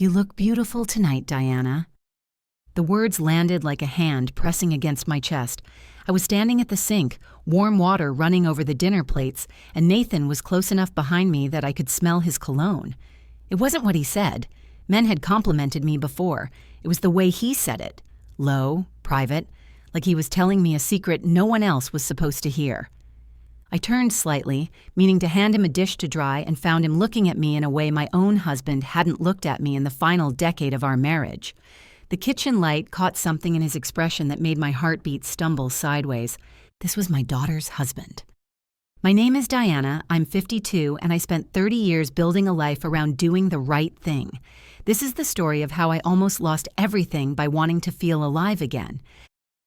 "You look beautiful tonight, Diana." The words landed like a hand pressing against my chest. I was standing at the sink, warm water running over the dinner plates, and Nathan was close enough behind me that I could smell his cologne. It wasn't what he said. Men had complimented me before. It was the way he said it. Low, private, like he was telling me a secret no one else was supposed to hear. I turned slightly, meaning to hand him a dish to dry, and found him looking at me in a way my own husband hadn't looked at me in the final decade of our marriage. The kitchen light caught something in his expression that made my heartbeat stumble sideways. This was my daughter's husband. "My name is Diana, I'm 52, and I spent 30 years building a life around doing the right thing. This is the story of how I almost lost everything by wanting to feel alive again."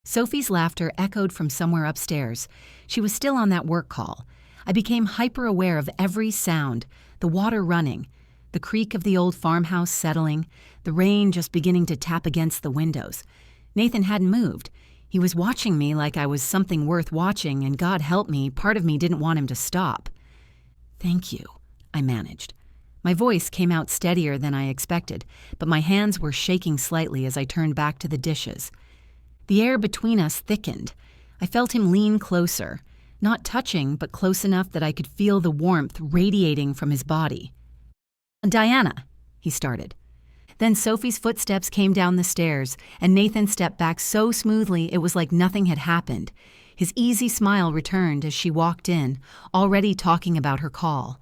Sophie's laughter echoed from somewhere upstairs. She was still on that work call. I became hyper-aware of every sound, the water running, the creak of the old farmhouse settling, the rain just beginning to tap against the windows. Nathan hadn't moved. He was watching me like I was something worth watching, and God help me, part of me didn't want him to stop. "Thank you," I managed. My voice came out steadier than I expected, but my hands were shaking slightly as I turned back to the dishes. The air between us thickened. I felt him lean closer, not touching, but close enough that I could feel the warmth radiating from his body. "Diana," he started. Then Sophie's footsteps came down the stairs, and Nathan stepped back so smoothly it was like nothing had happened. His easy smile returned as she walked in, already talking about her call.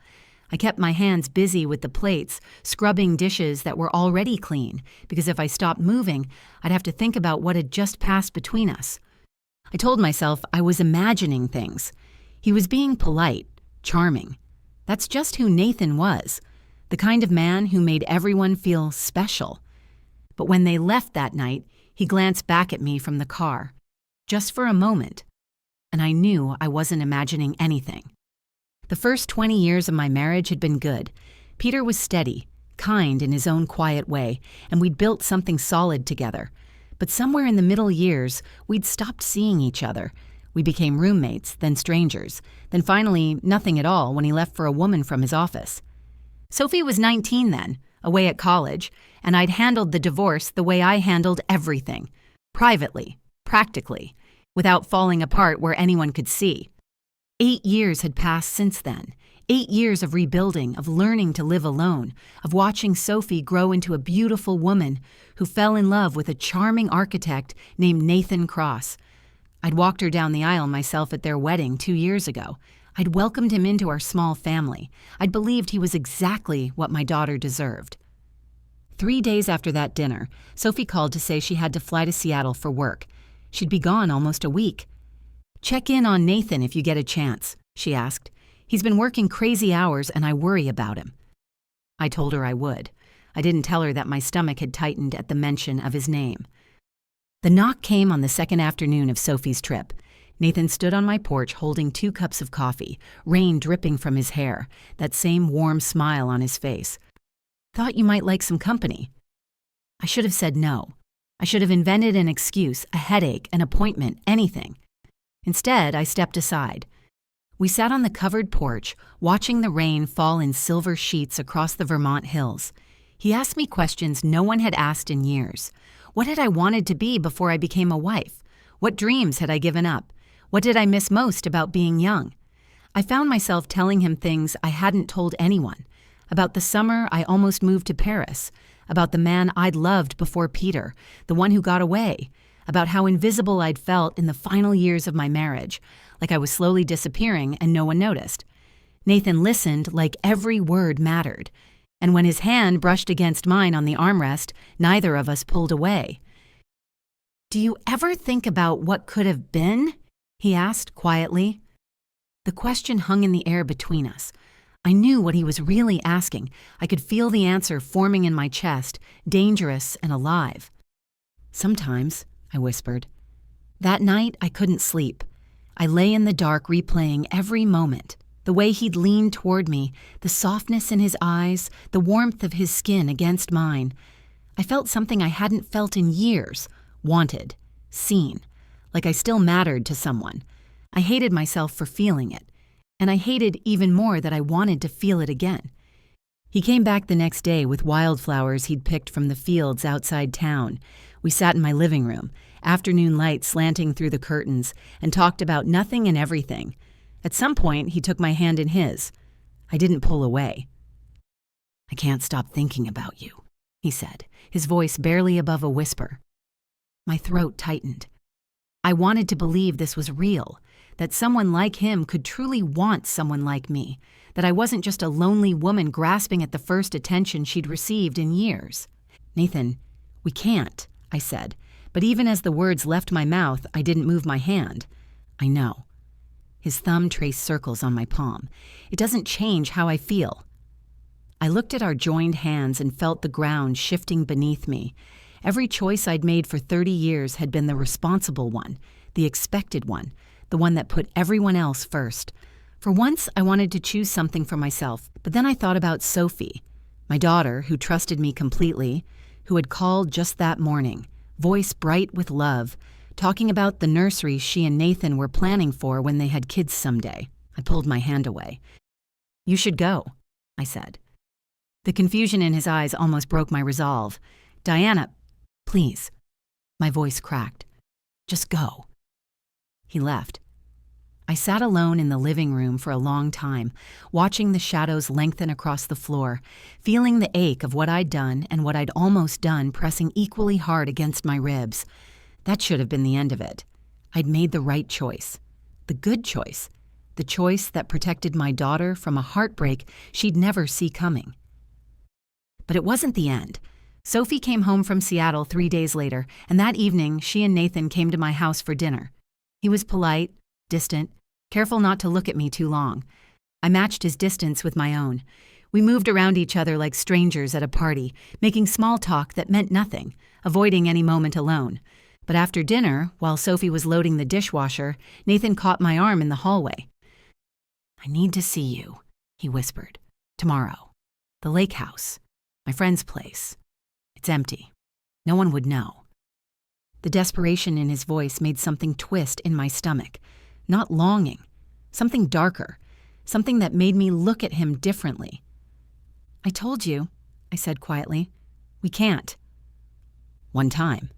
I kept my hands busy with the plates, scrubbing dishes that were already clean, because if I stopped moving, I'd have to think about what had just passed between us. I told myself I was imagining things. He was being polite, charming. That's just who Nathan was, the kind of man who made everyone feel special. But when they left that night, he glanced back at me from the car, just for a moment, and I knew I wasn't imagining anything. The first 20 years of my marriage had been good. Peter was steady, kind in his own quiet way, and we'd built something solid together. But somewhere in the middle years, we'd stopped seeing each other. We became roommates, then strangers, then finally nothing at all when he left for a woman from his office. Sophie was 19 then, away at college, and I'd handled the divorce the way I handled everything, privately, practically, without falling apart where anyone could see. 8 years had passed since then. 8 years of rebuilding, of learning to live alone, of watching Sophie grow into a beautiful woman who fell in love with a charming architect named Nathan Cross. I'd walked her down the aisle myself at their wedding 2 years ago. I'd welcomed him into our small family. I'd believed he was exactly what my daughter deserved. 3 days after that dinner, Sophie called to say she had to fly to Seattle for work. She'd be gone almost a week. "Check in on Nathan if you get a chance," she asked. "He's been working crazy hours and I worry about him." I told her I would. I didn't tell her that my stomach had tightened at the mention of his name. The knock came on the second afternoon of Sophie's trip. Nathan stood on my porch holding 2 cups of coffee, rain dripping from his hair, that same warm smile on his face. "Thought you might like some company." I should have said no. I should have invented an excuse, a headache, an appointment, anything. Instead, I stepped aside. We sat on the covered porch, watching the rain fall in silver sheets across the Vermont hills. He asked me questions no one had asked in years. What had I wanted to be before I became a wife? What dreams had I given up? What did I miss most about being young? I found myself telling him things I hadn't told anyone. About the summer I almost moved to Paris. About the man I'd loved before Peter, the one who got away. About how invisible I'd felt in the final years of my marriage, like I was slowly disappearing and no one noticed. Nathan listened like every word mattered, and when his hand brushed against mine on the armrest, neither of us pulled away. "Do you ever think about what could have been?" he asked quietly. The question hung in the air between us. I knew what he was really asking. I could feel the answer forming in my chest, dangerous and alive. "Sometimes," I whispered. That night, I couldn't sleep. I lay in the dark replaying every moment. The way he'd leaned toward me, the softness in his eyes, the warmth of his skin against mine. I felt something I hadn't felt in years, wanted, seen, like I still mattered to someone. I hated myself for feeling it, and I hated even more that I wanted to feel it again. He came back the next day with wildflowers he'd picked from the fields outside town. We sat in my living room, afternoon light slanting through the curtains, and talked about nothing and everything. At some point, he took my hand in his. I didn't pull away. "I can't stop thinking about you," he said, his voice barely above a whisper. My throat tightened. I wanted to believe this was real, that someone like him could truly want someone like me, that I wasn't just a lonely woman grasping at the first attention she'd received in years. "Nathan, we can't," I said, but even as the words left my mouth, I didn't move my hand. "I know." His thumb traced circles on my palm. "It doesn't change how I feel." I looked at our joined hands and felt the ground shifting beneath me. Every choice I'd made for 30 years had been the responsible one, the expected one, the one that put everyone else first. For once, I wanted to choose something for myself, but then I thought about Sophie, my daughter, who trusted me completely, who had called just that morning, voice bright with love, talking about the nursery she and Nathan were planning for when they had kids someday. I pulled my hand away. "You should go," I said. The confusion in his eyes almost broke my resolve. "Diana, please." My voice cracked. "Just go." He left. I sat alone in the living room for a long time, watching the shadows lengthen across the floor, feeling the ache of what I'd done and what I'd almost done pressing equally hard against my ribs. That should have been the end of it. I'd made the right choice. The good choice. The choice that protected my daughter from a heartbreak she'd never see coming. But it wasn't the end. Sophie came home from Seattle 3 days later, and that evening she and Nathan came to my house for dinner. He was polite, distant, careful not to look at me too long. I matched his distance with my own. We moved around each other like strangers at a party, making small talk that meant nothing, avoiding any moment alone. But after dinner, while Sophie was loading the dishwasher, Nathan caught my arm in the hallway. "I need to see you," he whispered. "Tomorrow. The lake house. My friend's place. It's empty. No one would know." The desperation in his voice made something twist in my stomach. Not longing. Something darker. Something that made me look at him differently. "I told you," I said quietly. "We can't." "One time."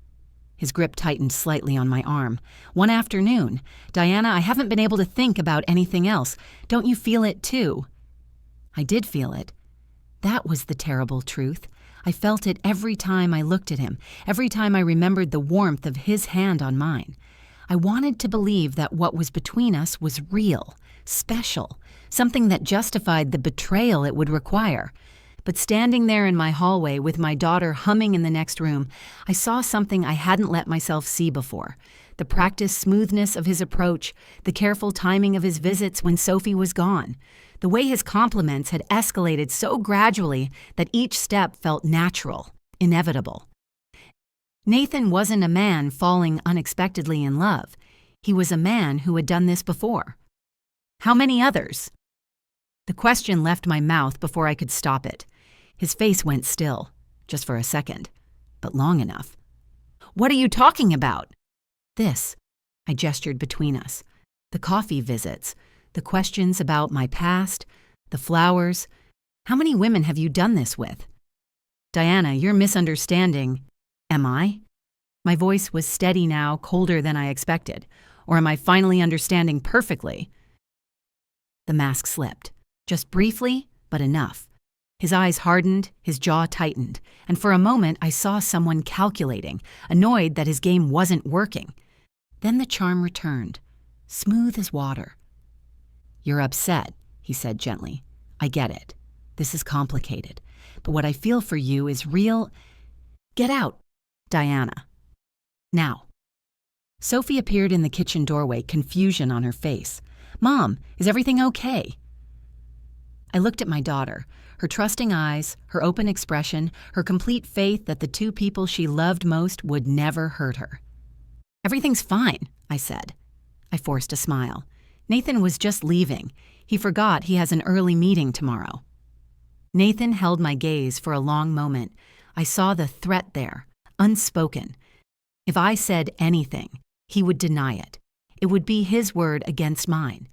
His grip tightened slightly on my arm. "One afternoon. Diana, I haven't been able to think about anything else. Don't you feel it too?" I did feel it. That was the terrible truth. I felt it every time I looked at him, every time I remembered the warmth of his hand on mine. I wanted to believe that what was between us was real, special, something that justified the betrayal it would require. But standing there in my hallway with my daughter humming in the next room, I saw something I hadn't let myself see before. The practiced smoothness of his approach, the careful timing of his visits when Sophie was gone. The way his compliments had escalated so gradually that each step felt natural, inevitable. Nathan wasn't a man falling unexpectedly in love. He was a man who had done this before. How many others? The question left my mouth before I could stop it. His face went still, just for a second, but long enough. "What are you talking about?" "This," I gestured between us. "The coffee visits, the questions about my past, the flowers. How many women have you done this with?" "Diana, you're misunderstanding." "Am I?" My voice was steady now, colder than I expected. Or am I finally understanding perfectly? The mask slipped. Just briefly, but enough. His eyes hardened, his jaw tightened, and for a moment I saw someone calculating, annoyed that his game wasn't working. Then the charm returned, smooth as water. "You're upset," he said gently. "I get it. This is complicated. But what I feel for you is real. Get out, Diana. Now." Sophie appeared in the kitchen doorway, confusion on her face. "Mom, is everything okay?" I looked at my daughter, her trusting eyes, her open expression, her complete faith that the two people she loved most would never hurt her. "Everything's fine," I said. I forced a smile. "Nathan was just leaving. He forgot he has an early meeting tomorrow." Nathan held my gaze for a long moment. I saw the threat there, unspoken. If I said anything, he would deny it. It would be his word against mine.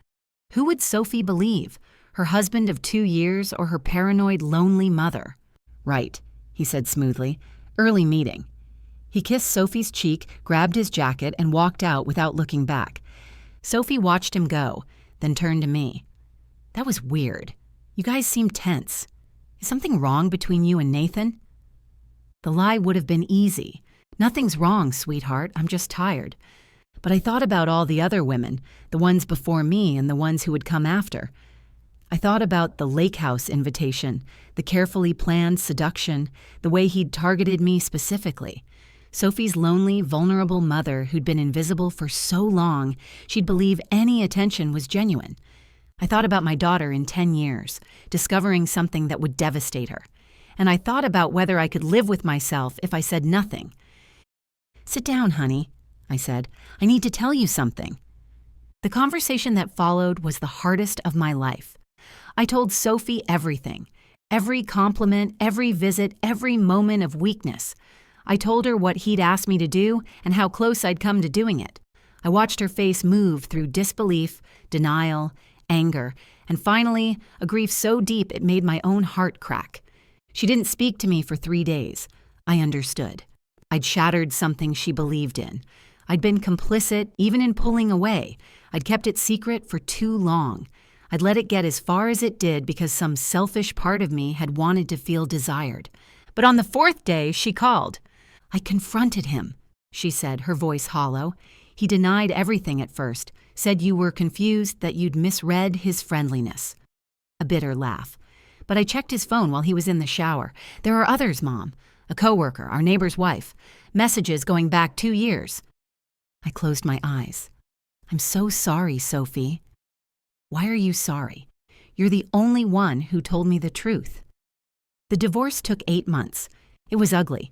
Who would Sophie believe? Her husband of 2 years or her paranoid, lonely mother? Right, he said smoothly. Early meeting. He kissed Sophie's cheek, grabbed his jacket, and walked out without looking back. Sophie watched him go, then turned to me. That was weird. You guys seem tense. Is something wrong between you and Nathan? The lie would have been easy. Nothing's wrong, sweetheart. I'm just tired. But I thought about all the other women, the ones before me and the ones who would come after. I thought about the lake house invitation, the carefully planned seduction, the way he'd targeted me specifically. Sophie's lonely, vulnerable mother who'd been invisible for so long, she'd believe any attention was genuine. I thought about my daughter in 10 years, discovering something that would devastate her. And I thought about whether I could live with myself if I said nothing. Sit down, honey, I said. I need to tell you something. The conversation that followed was the hardest of my life. I told Sophie everything. Every compliment, every visit, every moment of weakness. I told her what he'd asked me to do and how close I'd come to doing it. I watched her face move through disbelief, denial, anger, and finally, a grief so deep it made my own heart crack. She didn't speak to me for 3 days. I understood. I'd shattered something she believed in. I'd been complicit, even in pulling away. I'd kept it secret for too long. I'd let it get as far as it did because some selfish part of me had wanted to feel desired. But on the 4th day, she called. I confronted him, she said, her voice hollow. He denied everything at first, said you were confused, that you'd misread his friendliness. A bitter laugh. But I checked his phone while he was in the shower. There are others, Mom. A coworker, our neighbor's wife. Messages going back 2 years. I closed my eyes. I'm so sorry, Sophie. Why are you sorry? You're the only one who told me the truth. The divorce took 8 months. It was ugly.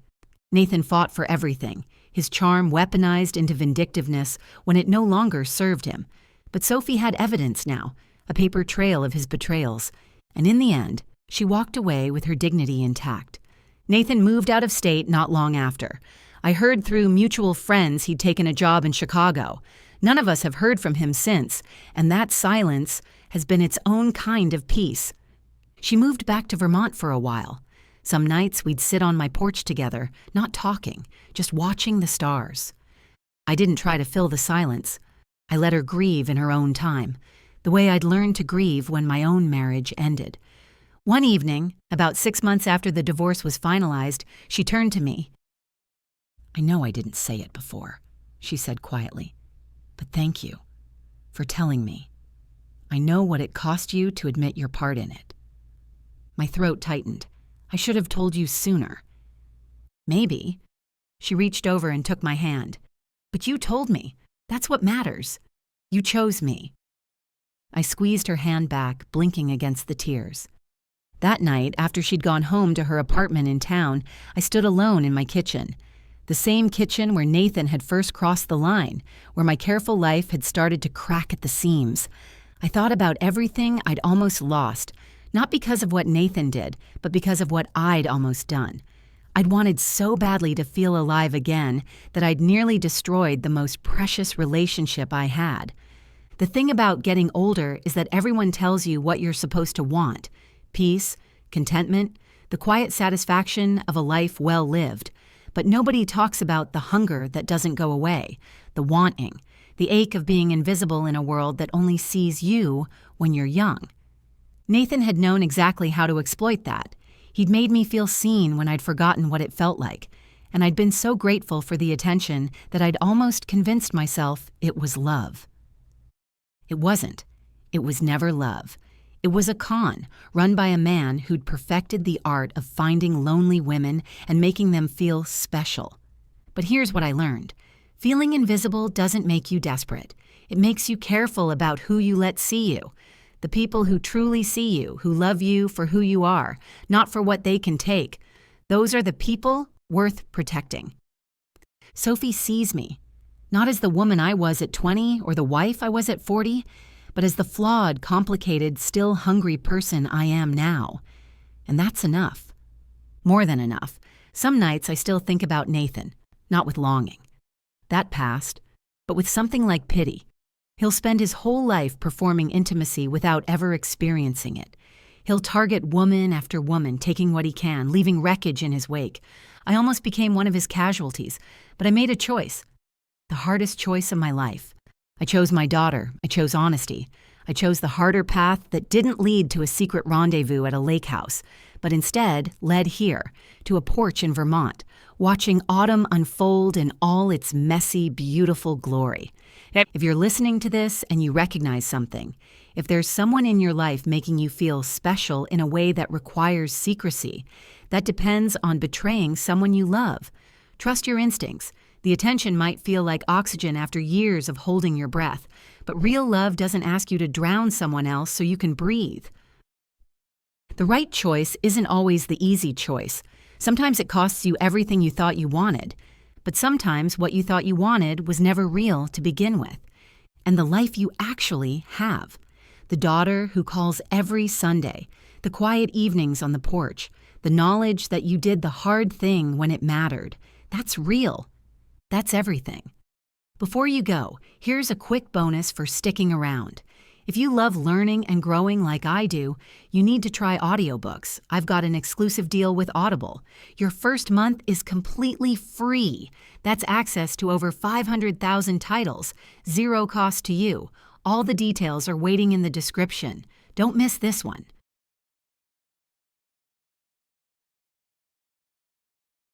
Nathan fought for everything, his charm weaponized into vindictiveness when it no longer served him. But Sophie had evidence now, a paper trail of his betrayals. And in the end, she walked away with her dignity intact. Nathan moved out of state not long after. I heard through mutual friends he'd taken a job in Chicago. None of us have heard from him since, and that silence has been its own kind of peace. She moved back to Vermont for a while. Some nights we'd sit on my porch together, not talking, just watching the stars. I didn't try to fill the silence. I let her grieve in her own time, the way I'd learned to grieve when my own marriage ended. One evening, about 6 months after the divorce was finalized, she turned to me. I know I didn't say it before, she said quietly, but thank you for telling me. I know what it cost you to admit your part in it. My throat tightened. I should have told you sooner. Maybe. She reached over and took my hand. But you told me. That's what matters. You chose me. I squeezed her hand back, blinking against the tears. That night, after she'd gone home to her apartment in town, I stood alone in my kitchen. The same kitchen where Nathan had first crossed the line, where my careful life had started to crack at the seams. I thought about everything I'd almost lost, not because of what Nathan did, but because of what I'd almost done. I'd wanted so badly to feel alive again that I'd nearly destroyed the most precious relationship I had. The thing about getting older is that everyone tells you what you're supposed to want: peace, contentment, the quiet satisfaction of a life well lived. But nobody talks about the hunger that doesn't go away, the wanting, the ache of being invisible in a world that only sees you when you're young. Nathan had known exactly how to exploit that. He'd made me feel seen when I'd forgotten what it felt like, and I'd been so grateful for the attention that I'd almost convinced myself it was love. It wasn't. It was never love. It was a con run by a man who'd perfected the art of finding lonely women and making them feel special. But here's what I learned. Feeling invisible doesn't make you desperate. It makes you careful about who you let see you. The people who truly see you, who love you for who you are, not for what they can take, those are the people worth protecting. Sophie sees me, not as the woman I was at 20 or the wife I was at 40, but as the flawed, complicated, still hungry person I am now. And that's enough. More than enough. Some nights I still think about Nathan, not with longing. That passed, but with something like pity. He'll spend his whole life performing intimacy without ever experiencing it. He'll target woman after woman, taking what he can, leaving wreckage in his wake. I almost became one of his casualties, but I made a choice. The hardest choice of my life. I chose my daughter. I chose honesty. I chose the harder path that didn't lead to a secret rendezvous at a lake house, but instead led here, to a porch in Vermont, watching autumn unfold in all its messy, beautiful glory. If you're listening to this and you recognize something, if there's someone in your life making you feel special in a way that requires secrecy, that depends on betraying someone you love. Trust your instincts. The attention might feel like oxygen after years of holding your breath, but real love doesn't ask you to drown someone else so you can breathe. The right choice isn't always the easy choice. Sometimes it costs you everything you thought you wanted, but sometimes what you thought you wanted was never real to begin with. And the life you actually have. The daughter who calls every Sunday, the quiet evenings on the porch, the knowledge that you did the hard thing when it mattered. That's real. That's everything. Before you go, here's a quick bonus for sticking around. If you love learning and growing like I do, you need to try audiobooks. I've got an exclusive deal with Audible. Your first month is completely free. That's access to over 500,000 titles, zero cost to you. All the details are waiting in the description. Don't miss this one.